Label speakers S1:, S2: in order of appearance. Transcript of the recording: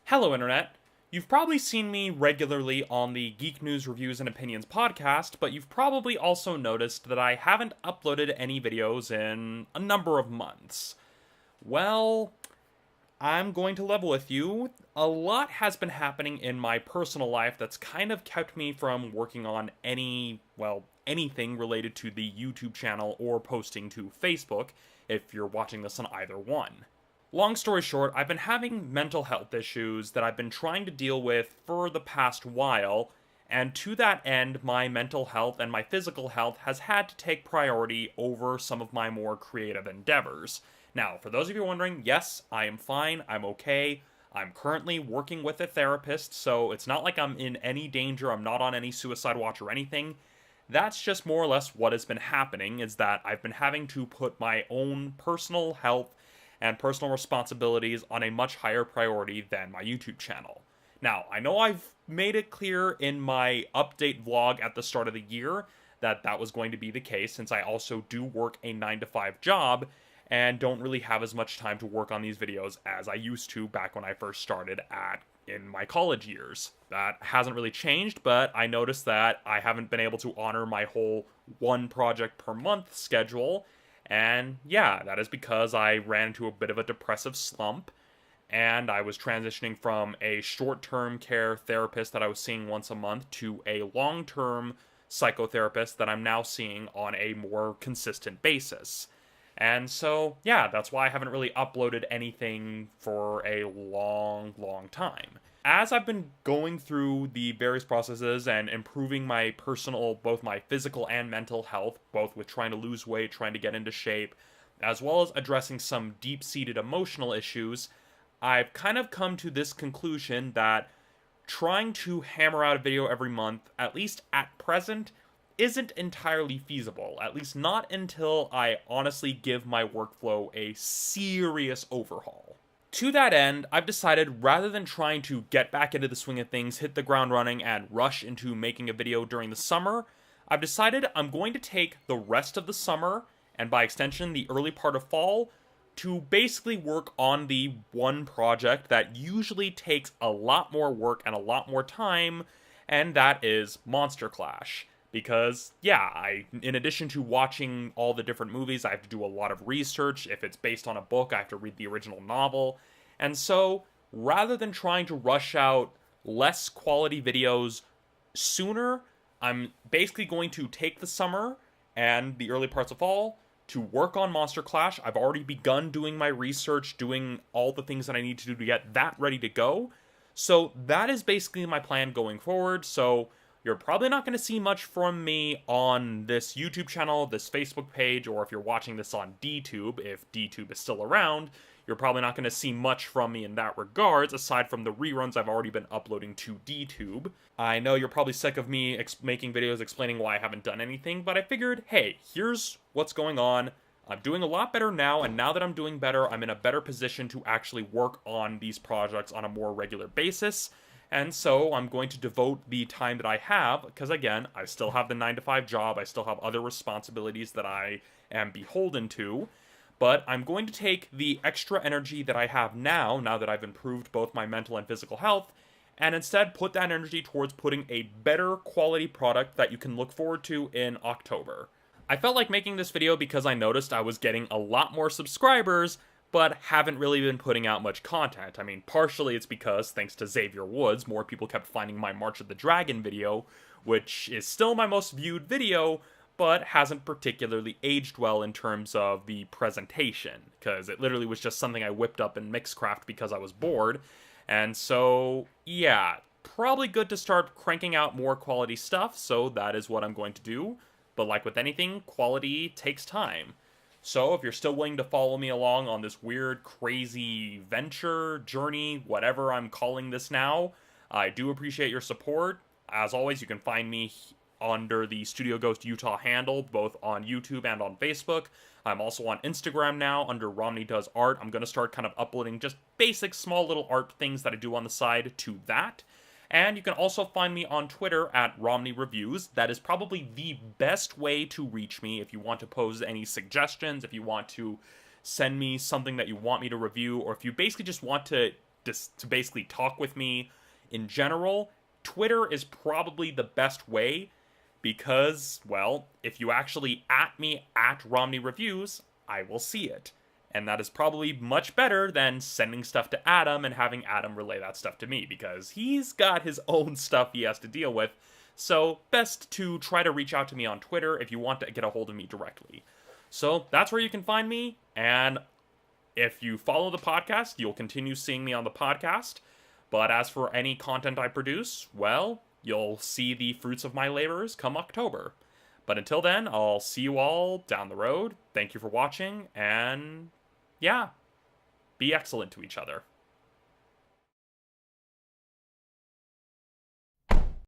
S1: Hello, Internet. You've probably seen me regularly on the Geek News Reviews and Opinions podcast, but you've probably also noticed that I haven't uploaded any videos in a number of months. Well, I'm going to level with you. A lot has been happening in my personal life that's kind of kept me from working on anything related to the YouTube channel or posting to Facebook, if you're watching this on either one. Long story short, I've been having mental health issues that I've been trying to deal with for the past while, and to that end, my mental health and my physical health has had to take priority over some of my more creative endeavors. Now, for those of you wondering, yes, I am fine, I'm okay. I'm currently working with a therapist, so it's not like I'm in any danger, I'm not on any suicide watch or anything. That's just more or less what has been happening, is that I've been having to put my own personal health and personal responsibilities on a much higher priority than my YouTube channel. Now, I know I've made it clear in my update vlog at the start of the year that that was going to be the case, since I also do work a 9 to 5 job and don't really have as much time to work on these videos as I used to back when I first started in my college years. That hasn't really changed, but I noticed that I haven't been able to honor my whole one project per month schedule. And yeah, that is because I ran into a bit of a depressive slump, and I was transitioning from a short-term care therapist that I was seeing once a month to a long-term psychotherapist that I'm now seeing on a more consistent basis. And so, yeah, that's why I haven't really uploaded anything for a long time. As I've been going through the various processes and improving my personal, both my physical and mental health, both with trying to lose weight, trying to get into shape, as well as addressing some deep seated emotional issues, I've kind of come to this conclusion that trying to hammer out a video every month, at least at present, isn't entirely feasible, at least not until I honestly give my workflow a serious overhaul. To that end, I've decided rather than trying to get back into the swing of things, hit the ground running, and rush into making a video during the summer, I've decided I'm going to take the rest of the summer, and by extension the early part of fall, to basically work on the one project that usually takes a lot more work and a lot more time, and that is Monster Clash. Because, yeah, in addition to watching all the different movies, I have to do a lot of research. If it's based on a book, I have to read the original novel. And so, rather than trying to rush out less quality videos sooner, I'm basically going to take the summer and the early parts of fall to work on Monster Clash. I've already begun doing my research, doing all the things that I need to do to get that ready to go. So, that is basically my plan going forward. So, you're probably not going to see much from me on this YouTube channel, this Facebook page, or if you're watching this on DTube, if DTube is still around, you're probably not going to see much from me in that regards, aside from the reruns I've already been uploading to DTube. I know you're probably sick of me making videos explaining why I haven't done anything, but I figured, hey, here's what's going on. I'm doing a lot better now, and now that I'm doing better, I'm in a better position to actually work on these projects on a more regular basis. And so I'm going to devote the time that I have, because again, I still have the 9 to 5 job, I still have other responsibilities that I am beholden to, but I'm going to take the extra energy that I have now that I've improved both my mental and physical health, and instead put that energy towards putting a better quality product that you can look forward to in October. I felt like making this video because I noticed I was getting a lot more subscribers, but haven't really been putting out much content. I mean, partially it's because, thanks to Xavier Woods, more people kept finding my March of the Dragon video, which is still my most viewed video, but hasn't particularly aged well in terms of the presentation, because it literally was just something I whipped up in Mixcraft because I was bored, and so, yeah, probably good to start cranking out more quality stuff, so that is what I'm going to do, but like with anything, quality takes time. So if you're still willing to follow me along on this weird, crazy venture, journey, whatever I'm calling this now, I do appreciate your support. As always, you can find me under the Studio Ghost Utah handle, both on YouTube and on Facebook. I'm also on Instagram now under Romney Does Art. I'm going to start kind of uploading just basic small little art things that I do on the side to that. And you can also find me on Twitter at Romney Reviews. That is probably the best way to reach me if you want to pose any suggestions, if you want to send me something that you want me to review, or if you basically just want to to basically talk with me in general, Twitter is probably the best way because, well, if you actually at me at Romney Reviews, I will see it. And that is probably much better than sending stuff to Adam and having Adam relay that stuff to me, because he's got his own stuff he has to deal with. So, best to try to reach out to me on Twitter if you want to get a hold of me directly. So, that's where you can find me, and if you follow the podcast, you'll continue seeing me on the podcast. But as for any content I produce, well, you'll see the fruits of my labors come October. But until then, I'll see you all down the road. Thank you for watching, and yeah, be excellent to each other.